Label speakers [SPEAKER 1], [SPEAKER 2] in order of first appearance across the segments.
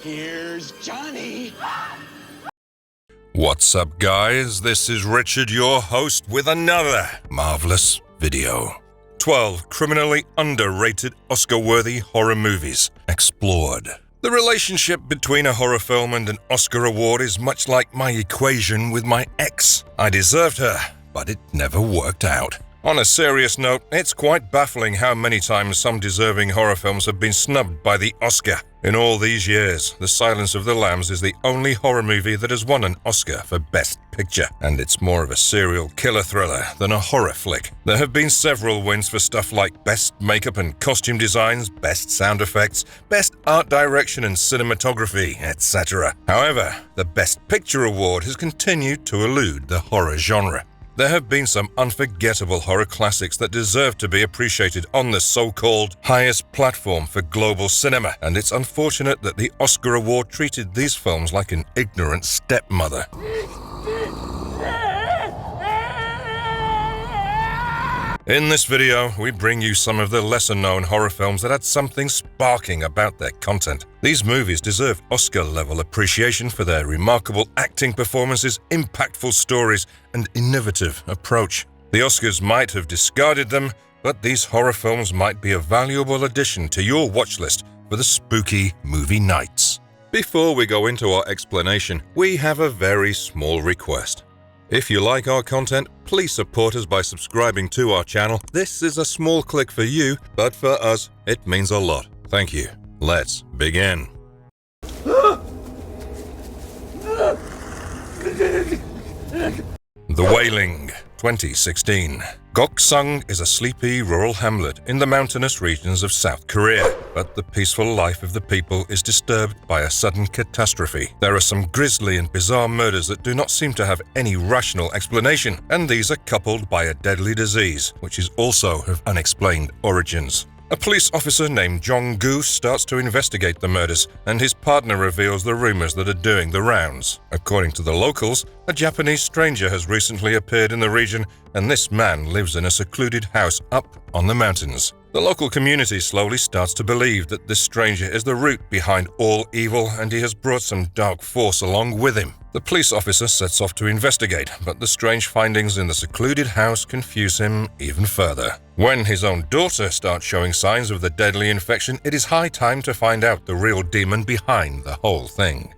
[SPEAKER 1] Here's Johnny.
[SPEAKER 2] What's up, guys? This is Richard, your host, with another marvelous video. 12 criminally underrated Oscar-worthy horror movies explored. The relationship between a horror film and an Oscar award is much like my equation with my ex. I deserved her, but it never worked out. On a serious note, it's quite baffling how many times some deserving horror films have been snubbed by the Oscar. In all these years, The Silence of the Lambs is the only horror movie that has won an Oscar for Best Picture, and it's more of a serial killer thriller than a horror flick. There have been several wins for stuff like Best Makeup and Costume Designs, Best Sound Effects, Best Art Direction and Cinematography, etc. However, the Best Picture award has continued to elude the horror genre. There have been some unforgettable horror classics that deserve to be appreciated on the so-called highest platform for global cinema, and it's unfortunate that the Oscar award treated these films like an ignorant stepmother. In this video, we bring you some of the lesser-known horror films that had something sparking about their content. These movies deserve Oscar-level appreciation for their remarkable acting performances, impactful stories, and innovative approach. The Oscars might have discarded them, but these horror films might be a valuable addition to your watch list for the spooky movie nights. Before we go into our explanation, we have a very small request. If you like our content, please support us by subscribing to our channel. This is a small click for you, but for us, it means a lot. Thank you. Let's begin. The Wailing, 2016. Goksung is a sleepy rural hamlet in the mountainous regions of South Korea, but the peaceful life of the people is disturbed by a sudden catastrophe. There are some grisly and bizarre murders that do not seem to have any rational explanation, and these are coupled by a deadly disease, which is also of unexplained origins. A police officer named Jong-gu starts to investigate the murders, and his partner reveals the rumors that are doing the rounds. According to the locals, a Japanese stranger has recently appeared in the region, and this man lives in a secluded house up on the mountains. The local community slowly starts to believe that this stranger is the root behind all evil, and he has brought some dark force along with him. The police officer sets off to investigate, but the strange findings in the secluded house confuse him even further. When his own daughter starts showing signs of the deadly infection, it is high time to find out the real demon behind the whole thing.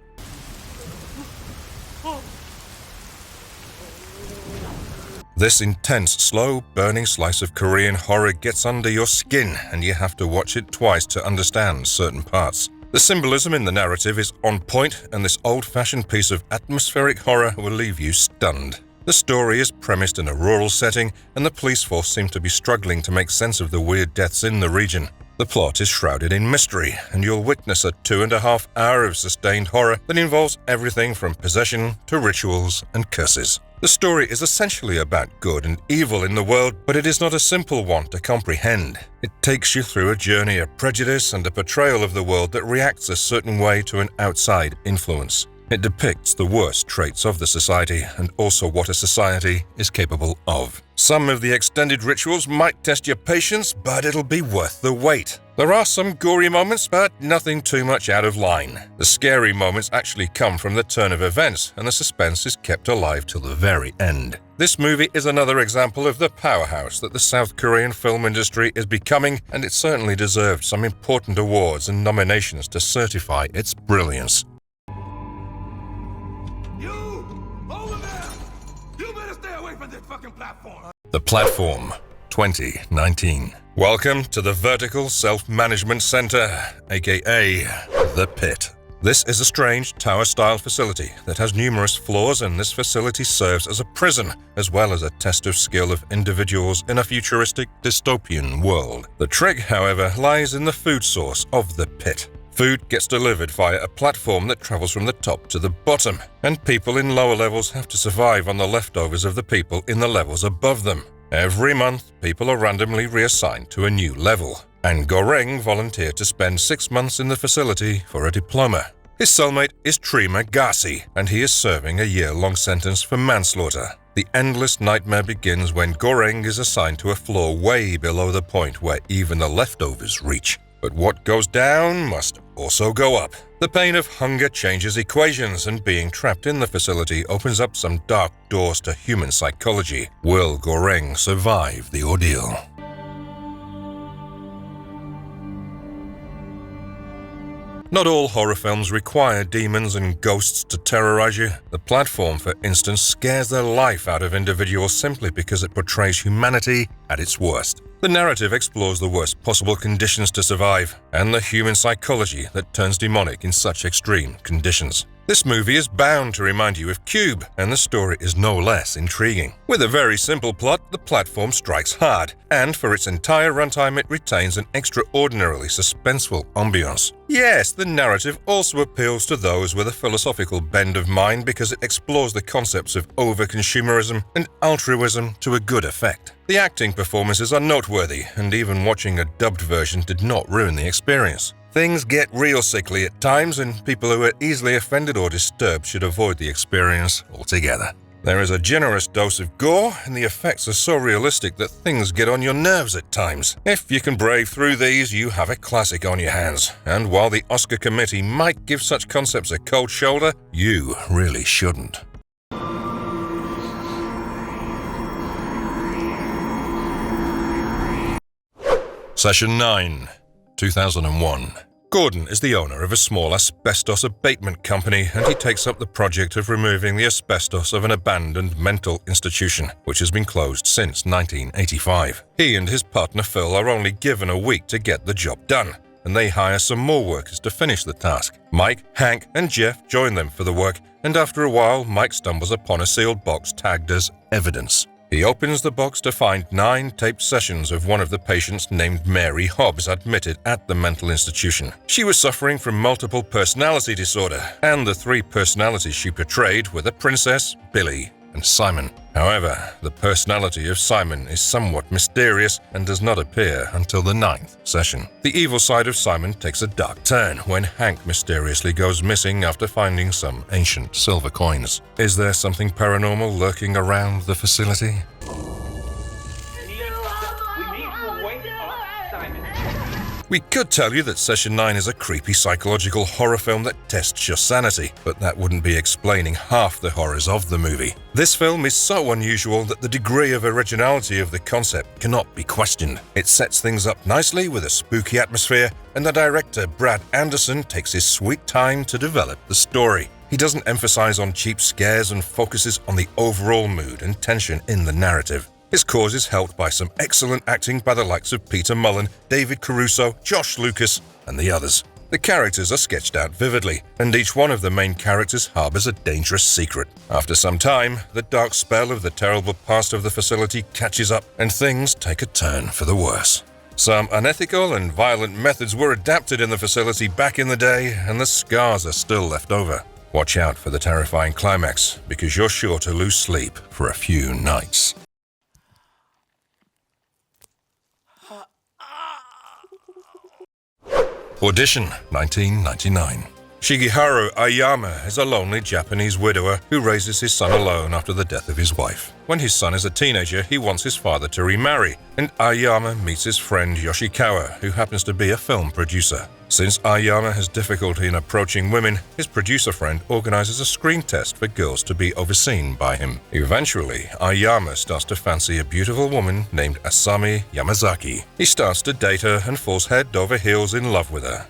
[SPEAKER 2] This intense, slow, burning slice of Korean horror gets under your skin, and you have to watch it twice to understand certain parts. The symbolism in the narrative is on point, and this old-fashioned piece of atmospheric horror will leave you stunned. The story is premised in a rural setting, and the police force seem to be struggling to make sense of the weird deaths in the region. The plot is shrouded in mystery, and you'll witness a 2.5 hours of sustained horror that involves everything from possession to rituals and curses. The story is essentially about good and evil in the world, but it is not a simple one to comprehend. It takes you through a journey of prejudice and a portrayal of the world that reacts a certain way to an outside influence. It depicts the worst traits of the society and also what a society is capable of. Some of the extended rituals might test your patience, but it'll be worth the wait. There are some gory moments, but nothing too much out of line. The scary moments actually come from the turn of events, and the suspense is kept alive till the very end. This movie is another example of the powerhouse that the South Korean film industry is becoming, and it certainly deserved some important awards and nominations to certify its brilliance. The Platform, 2019. Welcome to the Vertical Self-Management Center, aka The Pit. This is a strange tower-style facility that has numerous floors, and this facility serves as a prison as well as a test of skill of individuals in a futuristic dystopian world. The trick, however, lies in the food source of the pit. Food gets delivered via a platform that travels from the top to the bottom, and people in lower levels have to survive on the leftovers of the people in the levels above them. Every month, people are randomly reassigned to a new level, and Goreng volunteered to spend 6 months in the facility for a diploma. His cellmate is Trima Gasi, and he is serving a year-long sentence for manslaughter. The endless nightmare begins when Goreng is assigned to a floor way below the point where even the leftovers reach. But what goes down must also go up. The pain of hunger changes equations, and being trapped in the facility opens up some dark doors to human psychology. Will Goreng survive the ordeal? Not all horror films require demons and ghosts to terrorize you. The Platform, for instance, scares the life out of individuals simply because it portrays humanity at its worst. The narrative explores the worst possible conditions to survive and the human psychology that turns demonic in such extreme conditions. This movie is bound to remind you of Cube, and the story is no less intriguing. With a very simple plot, The Platform strikes hard, and for its entire runtime it retains an extraordinarily suspenseful ambiance. Yes, the narrative also appeals to those with a philosophical bend of mind because it explores the concepts of over-consumerism and altruism to a good effect. The acting performances are noteworthy, and even watching a dubbed version did not ruin the experience. Things get real sickly at times, and people who are easily offended or disturbed should avoid the experience altogether. There is a generous dose of gore, and the effects are so realistic that things get on your nerves at times. If you can brave through these, you have a classic on your hands. And while the Oscar committee might give such concepts a cold shoulder, you really shouldn't. Session 9, 2001. Gordon is the owner of a small asbestos abatement company, and he takes up the project of removing the asbestos of an abandoned mental institution, which has been closed since 1985. He and his partner Phil are only given a week to get the job done, and they hire some more workers to finish the task. Mike, Hank, and Jeff join them for the work, and after a while, Mike stumbles upon a sealed box tagged as evidence. He opens the box to find 9 taped sessions of one of the patients named Mary Hobbs admitted at the mental institution. She was suffering from multiple personality disorder, and the 3 personalities she portrayed were the Princess, Billy, and Simon. However, the personality of Simon is somewhat mysterious and does not appear until the 9th session. The evil side of Simon takes a dark turn when Hank mysteriously goes missing after finding some ancient silver coins. Is there something paranormal lurking around the facility? We could tell you that Session 9 is a creepy psychological horror film that tests your sanity, but that wouldn't be explaining half the horrors of the movie. This film is so unusual that the degree of originality of the concept cannot be questioned. It sets things up nicely with a spooky atmosphere, and the director, Brad Anderson, takes his sweet time to develop the story. He doesn't emphasize on cheap scares and focuses on the overall mood and tension in the narrative. His cause is helped by some excellent acting by the likes of Peter Mullen, David Caruso, Josh Lucas, and the others. The characters are sketched out vividly, and each one of the main characters harbors a dangerous secret. After some time, the dark spell of the terrible past of the facility catches up, and things take a turn for the worse. Some unethical and violent methods were adapted in the facility back in the day, and the scars are still left over. Watch out for the terrifying climax, because you're sure to lose sleep for a few nights. Audition, 1999. Shigeharu Aoyama is a lonely Japanese widower who raises his son alone after the death of his wife. When his son is a teenager, he wants his father to remarry, and Aoyama meets his friend Yoshikawa, who happens to be a film producer. Since Aoyama has difficulty in approaching women, his producer friend organizes a screen test for girls to be overseen by him. Eventually, Aoyama starts to fancy a beautiful woman named Asami Yamazaki. He starts to date her and falls head over heels in love with her.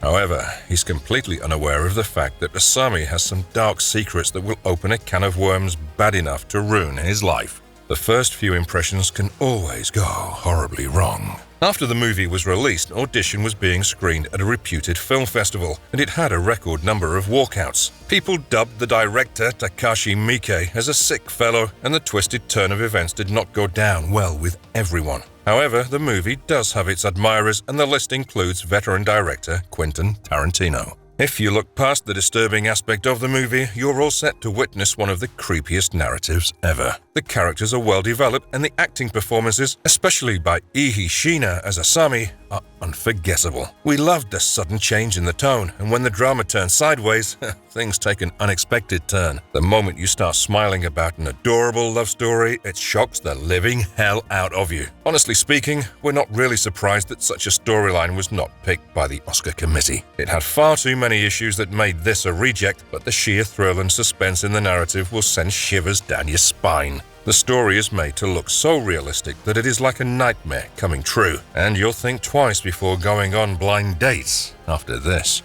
[SPEAKER 2] However, he's completely unaware of the fact that Asami has some dark secrets that will open a can of worms bad enough to ruin his life. The first few impressions can always go horribly wrong. After the movie was released, Audition was being screened at a reputed film festival, and it had a record number of walkouts. People dubbed the director, Takashi Miike, as a sick fellow, and the twisted turn of events did not go down well with everyone. However, the movie does have its admirers, and the list includes veteran director Quentin Tarantino. If you look past the disturbing aspect of the movie, you're all set to witness one of the creepiest narratives ever. The characters are well developed and the acting performances, especially by Ihi Shina as Asami, are unforgettable. We loved the sudden change in the tone, and when the drama turns sideways, things take an unexpected turn. The moment you start smiling about an adorable love story, it shocks the living hell out of you. Honestly speaking, we're not really surprised that such a storyline was not picked by the Oscar committee. It had far too many issues that made this a reject, but the sheer thrill and suspense in the narrative will send shivers down your spine. The story is made to look so realistic that it is like a nightmare coming true, and you'll think twice before going on blind dates after this.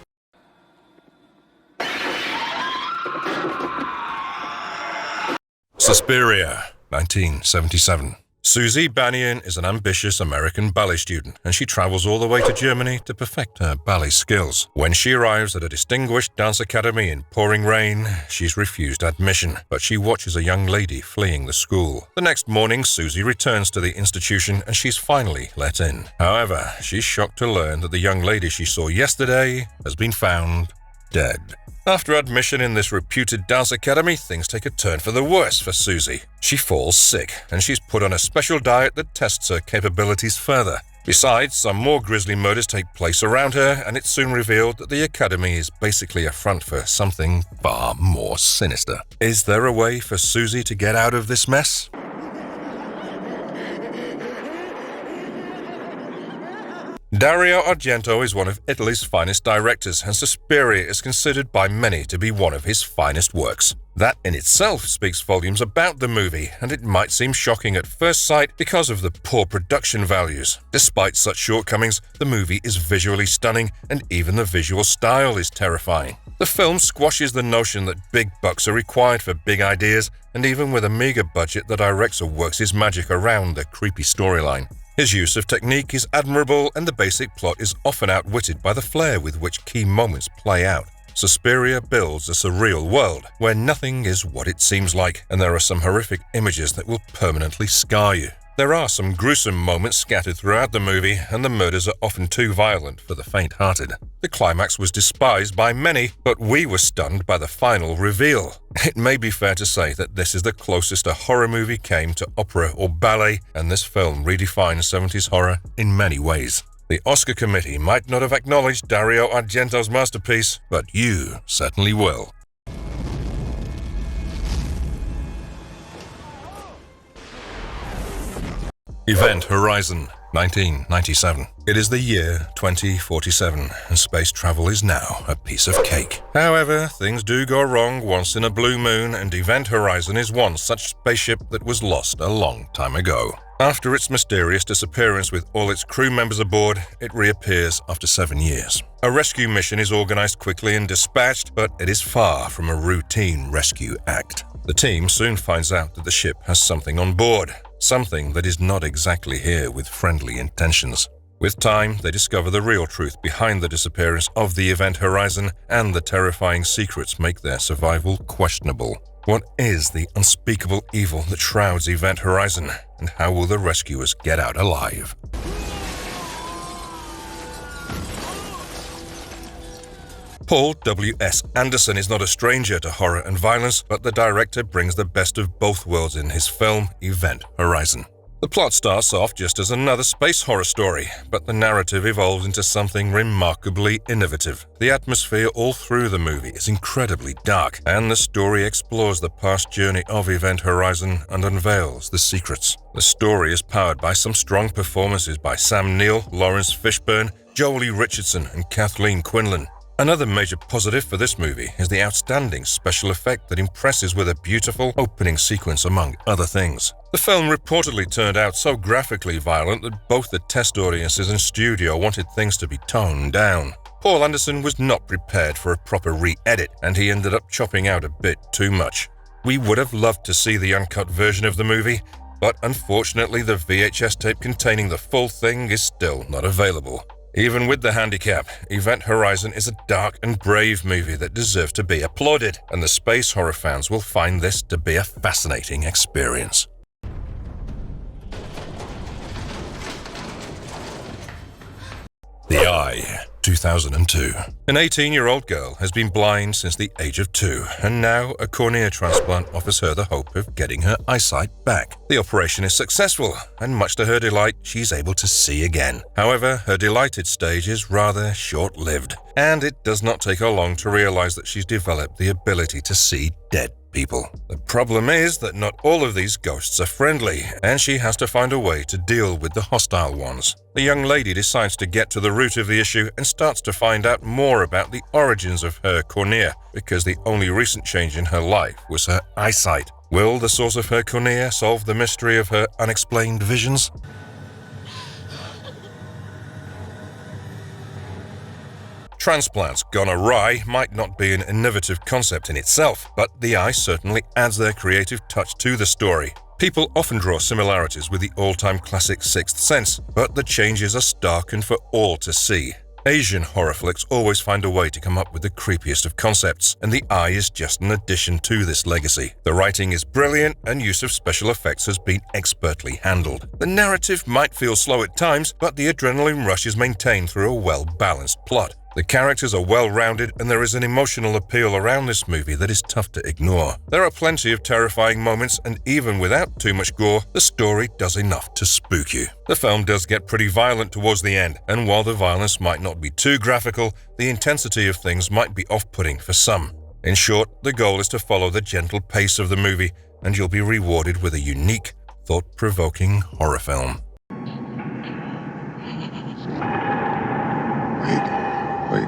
[SPEAKER 2] Suspiria, 1977. Susie Bannion is an ambitious American ballet student, and she travels all the way to Germany to perfect her ballet skills. When she arrives at a distinguished dance academy in pouring rain, she's refused admission, but she watches a young lady fleeing the school. The next morning, Susie returns to the institution and she's finally let in. However, she's shocked to learn that the young lady she saw yesterday has been found dead. After admission in this reputed dance academy, things take a turn for the worse for Susie. She falls sick, and she's put on a special diet that tests her capabilities further. Besides, some more grisly murders take place around her, and it's soon revealed that the academy is basically a front for something far more sinister. Is there a way for Susie to get out of this mess? Dario Argento is one of Italy's finest directors, and Suspiria is considered by many to be one of his finest works. That in itself speaks volumes about the movie, and it might seem shocking at first sight because of the poor production values. Despite such shortcomings, the movie is visually stunning, and even the visual style is terrifying. The film squashes the notion that big bucks are required for big ideas, and even with a meager budget, the director works his magic around the creepy storyline. His use of technique is admirable, and the basic plot is often outwitted by the flair with which key moments play out. Suspiria builds a surreal world where nothing is what it seems like, and there are some horrific images that will permanently scar you. There are some gruesome moments scattered throughout the movie, and the murders are often too violent for the faint-hearted. The climax was despised by many, but we were stunned by the final reveal. It may be fair to say that this is the closest a horror movie came to opera or ballet, and this film redefines 70s horror in many ways. The Oscar committee might not have acknowledged Dario Argento's masterpiece, but you certainly will. Event Horizon, 1997. It is the year 2047, and space travel is now a piece of cake. However, things do go wrong once in a blue moon, and Event Horizon is one such spaceship that was lost a long time ago. After its mysterious disappearance with all its crew members aboard, it reappears after 7 years. A rescue mission is organized quickly and dispatched, but it is far from a routine rescue act. The team soon finds out that the ship has something on board, something that is not exactly here with friendly intentions. With time, they discover the real truth behind the disappearance of the Event Horizon, and the terrifying secrets make their survival questionable. What is the unspeakable evil that shrouds Event Horizon, and how will the rescuers get out alive? Paul W.S. Anderson is not a stranger to horror and violence, but the director brings the best of both worlds in his film, Event Horizon. The plot starts off just as another space horror story, but the narrative evolves into something remarkably innovative. The atmosphere all through the movie is incredibly dark, and the story explores the past journey of Event Horizon and unveils the secrets. The story is powered by some strong performances by Sam Neill, Lawrence Fishburne, Jolie Richardson, and Kathleen Quinlan. Another major positive for this movie is the outstanding special effect that impresses with a beautiful opening sequence, among other things. The film reportedly turned out so graphically violent that both the test audiences and studio wanted things to be toned down. Paul Anderson was not prepared for a proper re-edit, and he ended up chopping out a bit too much. We would have loved to see the uncut version of the movie, but unfortunately the VHS tape containing the full thing is still not available. Even with the handicap, Event Horizon is a dark and brave movie that deserves to be applauded, and the space horror fans will find this to be a fascinating experience. The Eye, 2002. An 18-year-old girl has been blind since the age of 2, and now a cornea transplant offers her the hope of getting her eyesight back. The operation is successful, and much to her delight, she's able to see again. However, her delighted stage is rather short-lived, and it does not take her long to realize that she's developed the ability to see dead people. The problem is that not all of these ghosts are friendly, and she has to find a way to deal with the hostile ones. The young lady decides to get to the root of the issue and starts to find out more about the origins of her cornea, because the only recent change in her life was her eyesight. Will the source of her cornea solve the mystery of her unexplained visions? Transplants gone awry might not be an innovative concept in itself, but the eye certainly adds their creative touch to the story. People often draw similarities with the all-time classic Sixth Sense, but the changes are stark and for all to see. Asian horror flicks always find a way to come up with the creepiest of concepts, and the eye is just an addition to this legacy. The writing is brilliant, and use of special effects has been expertly handled. The narrative might feel slow at times, but the adrenaline rush is maintained through a well-balanced plot. The characters are well-rounded, and there is an emotional appeal around this movie that is tough to ignore. There are plenty of terrifying moments, and even without too much gore, the story does enough to spook you. The film does get pretty violent towards the end, and while the violence might not be too graphical, the intensity of things might be off-putting for some. In short, the goal is to follow the gentle pace of the movie, and you'll be rewarded with a unique, thought-provoking horror film.
[SPEAKER 3] Wait.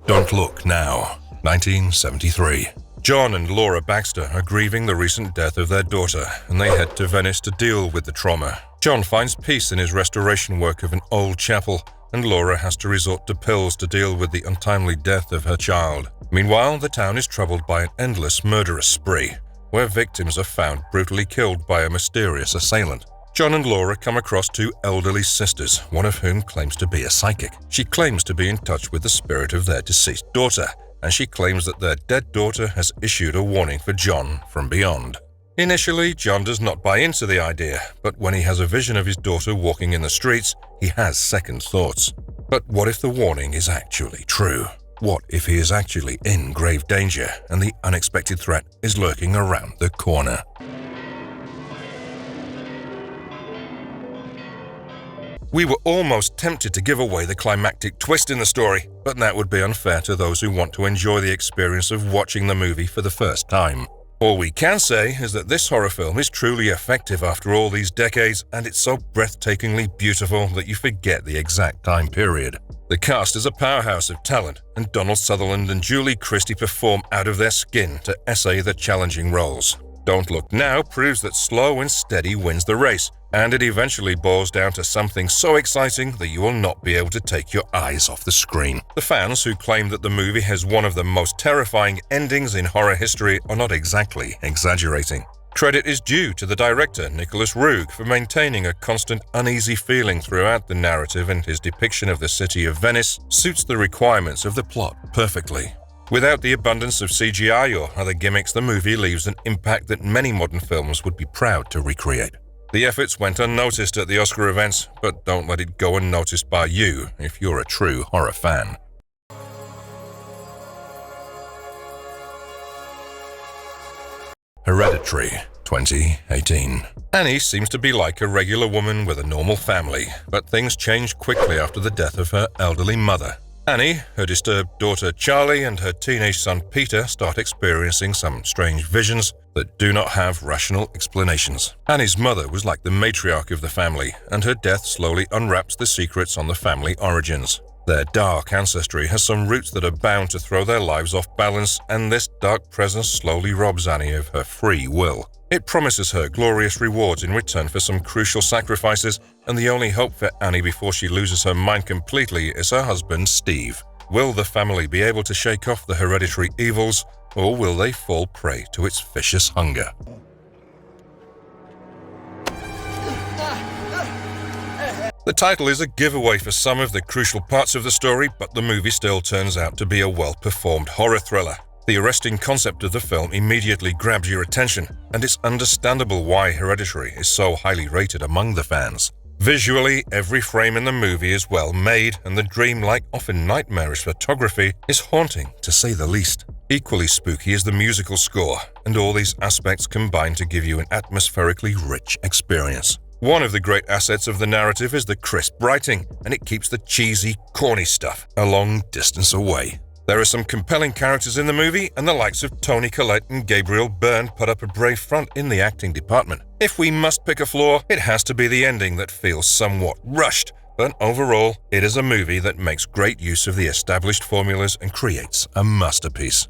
[SPEAKER 2] Don't Look Now, 1973. John and Laura Baxter are grieving the recent death of their daughter, and they head to Venice to deal with the trauma. John finds peace in his restoration work of an old chapel, and Laura has to resort to pills to deal with the untimely death of her child. Meanwhile, the town is troubled by an endless murderous spree, where victims are found brutally killed by a mysterious assailant. John and Laura come across 2 elderly sisters, one of whom claims to be a psychic. She claims to be in touch with the spirit of their deceased daughter, and she claims that their dead daughter has issued a warning for John from beyond. Initially, John does not buy into the idea, but when he has a vision of his daughter walking in the streets, he has second thoughts. But what if the warning is actually true? What if he is actually in grave danger, and the unexpected threat is lurking around the corner? We were almost tempted to give away the climactic twist in the story, but that would be unfair to those who want to enjoy the experience of watching the movie for the first time. All we can say is that this horror film is truly effective after all these decades, and it's so breathtakingly beautiful that you forget the exact time period. The cast is a powerhouse of talent, and Donald Sutherland and Julie Christie perform out of their skin to essay the challenging roles. Don't Look Now proves that slow and steady wins the race, and it eventually boils down to something so exciting that you will not be able to take your eyes off the screen. The fans who claim that the movie has one of the most terrifying endings in horror history are not exactly exaggerating. Credit is due to the director, Nicholas Roeg, for maintaining a constant uneasy feeling throughout the narrative, and his depiction of the city of Venice suits the requirements of the plot perfectly. Without the abundance of CGI or other gimmicks, the movie leaves an impact that many modern films would be proud to recreate. The efforts went unnoticed at the Oscar events, but don't let it go unnoticed by you if you're a true horror fan. Hereditary, 2018. Annie seems to be like a regular woman with a normal family, but things change quickly after the death of her elderly mother. Annie, her disturbed daughter Charlie, and her teenage son Peter start experiencing some strange visions that do not have rational explanations. Annie's mother was like the matriarch of the family, and her death slowly unwraps the secrets on the family origins. Their dark ancestry has some roots that are bound to throw their lives off balance, and this dark presence slowly robs Annie of her free will. It promises her glorious rewards in return for some crucial sacrifices, and the only hope for Annie before she loses her mind completely is her husband, Steve. Will the family be able to shake off the hereditary evils, or will they fall prey to its vicious hunger? The title is a giveaway for some of the crucial parts of the story, but the movie still turns out to be a well-performed horror thriller. The arresting concept of the film immediately grabs your attention, and it's understandable why Hereditary is so highly rated among the fans. Visually, every frame in the movie is well made, and the dreamlike, often nightmarish photography is haunting, to say the least. Equally spooky is the musical score, and all these aspects combine to give you an atmospherically rich experience. One of the great assets of the narrative is the crisp writing, and it keeps the cheesy, corny stuff a long distance away. There are some compelling characters in the movie, and the likes of Toni Collette and Gabriel Byrne put up a brave front in the acting department. If we must pick a flaw, it has to be the ending that feels somewhat rushed, but overall, it is a movie that makes great use of the established formulas and creates a masterpiece.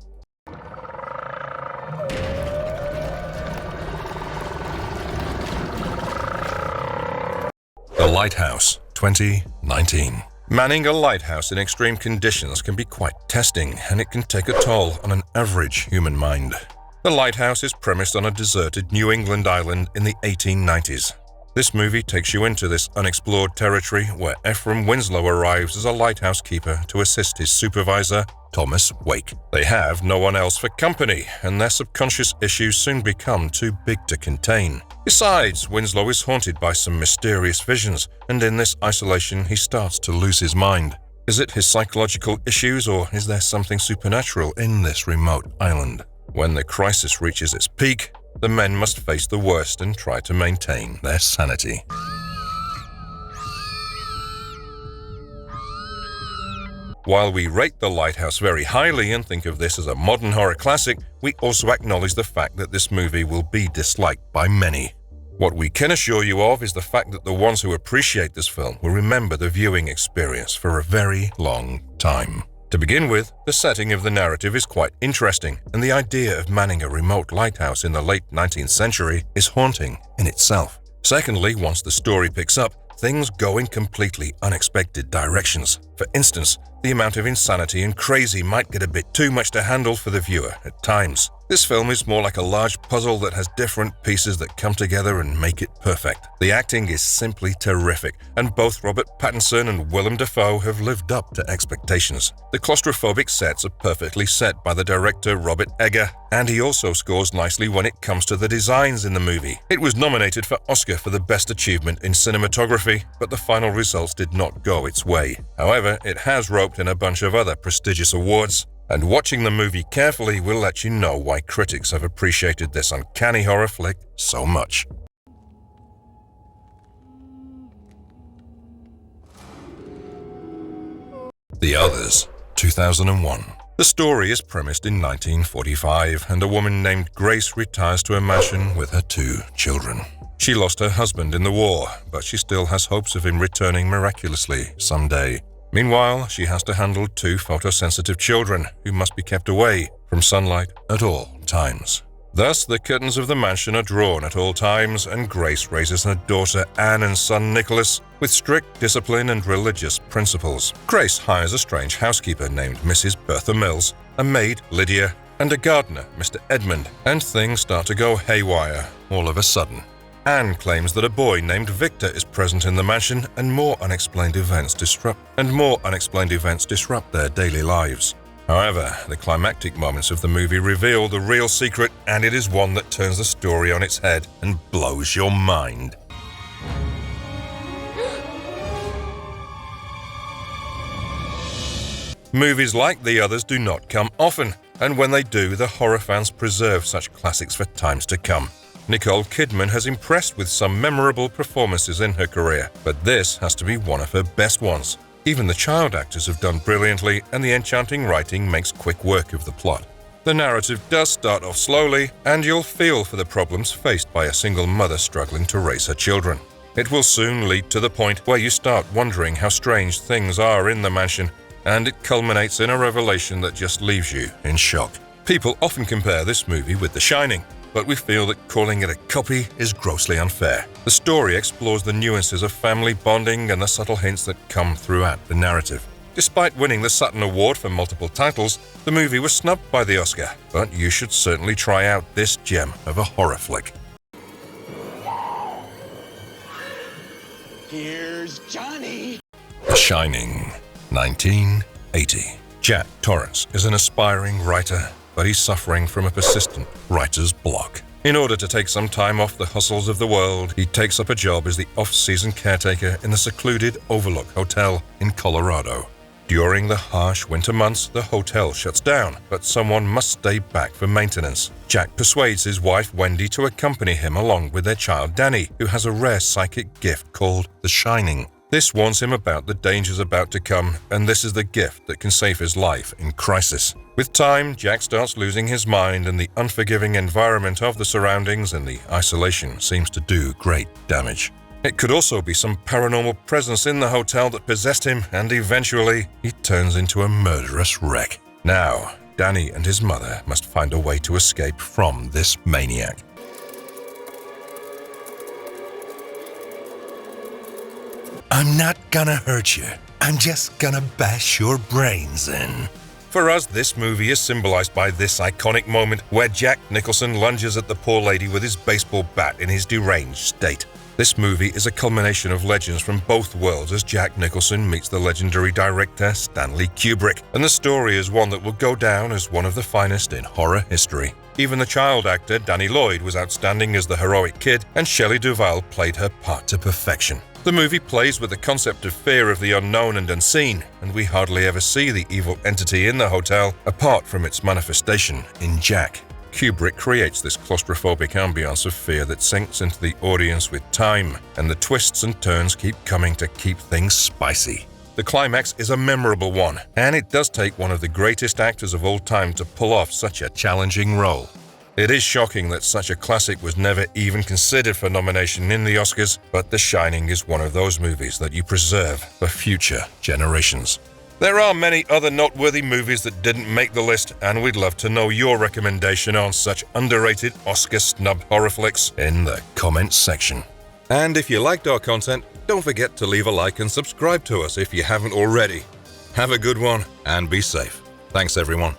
[SPEAKER 2] The Lighthouse, 2019. Manning a lighthouse in extreme conditions can be quite testing, and it can take a toll on an average human mind. The Lighthouse is premised on a deserted New England island in the 1890s. This movie takes you into this unexplored territory where Ephraim Winslow arrives as a lighthouse keeper to assist his supervisor, Thomas Wake. They have no one else for company, and their subconscious issues soon become too big to contain. Besides, Winslow is haunted by some mysterious visions, and in this isolation he starts to lose his mind. Is it his psychological issues, or is there something supernatural in this remote island? When the crisis reaches its peak, the men must face the worst and try to maintain their sanity. While we rate The Lighthouse very highly and think of this as a modern horror classic, we also acknowledge the fact that this movie will be disliked by many. What we can assure you of is the fact that the ones who appreciate this film will remember the viewing experience for a very long time. To begin with, the setting of the narrative is quite interesting, and the idea of manning a remote lighthouse in the late 19th century is haunting in itself. Secondly, once the story picks up, things go in completely unexpected directions. For instance, the amount of insanity and crazy might get a bit too much to handle for the viewer at times. This film is more like a large puzzle that has different pieces that come together and make it perfect. The acting is simply terrific, and both Robert Pattinson and Willem Dafoe have lived up to expectations. The claustrophobic sets are perfectly set by the director Robert Eggers, and he also scores nicely when it comes to the designs in the movie. It was nominated for Oscar for the best achievement in cinematography, but the final results did not go its way. However, it has roped in a bunch of other prestigious awards, and watching the movie carefully will let you know why critics have appreciated this uncanny horror flick so much. The Others, 2001. The story is premised in 1945, and a woman named Grace retires to a mansion with her 2 children. She lost her husband in the war, but she still has hopes of him returning miraculously someday. Meanwhile, she has to handle 2 photosensitive children who must be kept away from sunlight at all times. Thus, the curtains of the mansion are drawn at all times, and Grace raises her daughter Anne and son Nicholas with strict discipline and religious principles. Grace hires a strange housekeeper named Mrs. Bertha Mills, a maid, Lydia, and a gardener, Mr. Edmund, and things start to go haywire all of a sudden. Anne claims that a boy named Victor is present in the mansion, and more unexplained events disrupt their daily lives. However, the climactic moments of the movie reveal the real secret, and it is one that turns the story on its head and blows your mind. Movies like The Others do not come often, and when they do, the horror fans preserve such classics for times to come. Nicole Kidman has impressed with some memorable performances in her career, but this has to be one of her best ones. Even the child actors have done brilliantly, and the enchanting writing makes quick work of the plot. The narrative does start off slowly, and you'll feel for the problems faced by a single mother struggling to raise her children. It will soon lead to the point where you start wondering how strange things are in the mansion, and it culminates in a revelation that just leaves you in shock. People often compare this movie with The Shining, but we feel that calling it a copy is grossly unfair. The story explores the nuances of family bonding and the subtle hints that come throughout the narrative. Despite winning the Saturn Award for multiple titles, the movie was snubbed by the Oscar, but you should certainly try out this gem of a horror flick.
[SPEAKER 1] Here's Johnny.
[SPEAKER 2] The Shining, 1980. Jack Torrance is an aspiring writer, but he's suffering from a persistent writer's block. In order to take some time off the hustles of the world, he takes up a job as the off-season caretaker in the secluded Overlook Hotel in Colorado. During the harsh winter months, the hotel shuts down, but someone must stay back for maintenance. Jack persuades his wife Wendy to accompany him along with their child Danny, who has a rare psychic gift called The Shining. This warns him about the dangers about to come, and this is the gift that can save his life in crisis. With time, Jack starts losing his mind, and the unforgiving environment of the surroundings and the isolation seems to do great damage. It could also be some paranormal presence in the hotel that possessed him, and eventually, he turns into a murderous wreck. Now, Danny and his mother must find a way to escape from this maniac.
[SPEAKER 3] I'm not gonna hurt you. I'm just gonna bash your brains in.
[SPEAKER 2] For us, this movie is symbolized by this iconic moment where Jack Nicholson lunges at the poor lady with his baseball bat in his deranged state. This movie is a culmination of legends from both worlds as Jack Nicholson meets the legendary director Stanley Kubrick, and the story is one that will go down as one of the finest in horror history. Even the child actor Danny Lloyd was outstanding as the heroic kid, and Shelley Duvall played her part to perfection. The movie plays with the concept of fear of the unknown and unseen, and we hardly ever see the evil entity in the hotel apart from its manifestation in Jack. Kubrick creates this claustrophobic ambience of fear that sinks into the audience with time, and the twists and turns keep coming to keep things spicy. The climax is a memorable one, and it does take one of the greatest actors of all time to pull off such a challenging role. It is shocking that such a classic was never even considered for nomination in the Oscars, but The Shining is one of those movies that you preserve for future generations. There are many other noteworthy movies that didn't make the list, and we'd love to know your recommendation on such underrated Oscar snub horror flicks in the comments section. And if you liked our content, don't forget to leave a like and subscribe to us if you haven't already. Have a good one and be safe. Thanks everyone.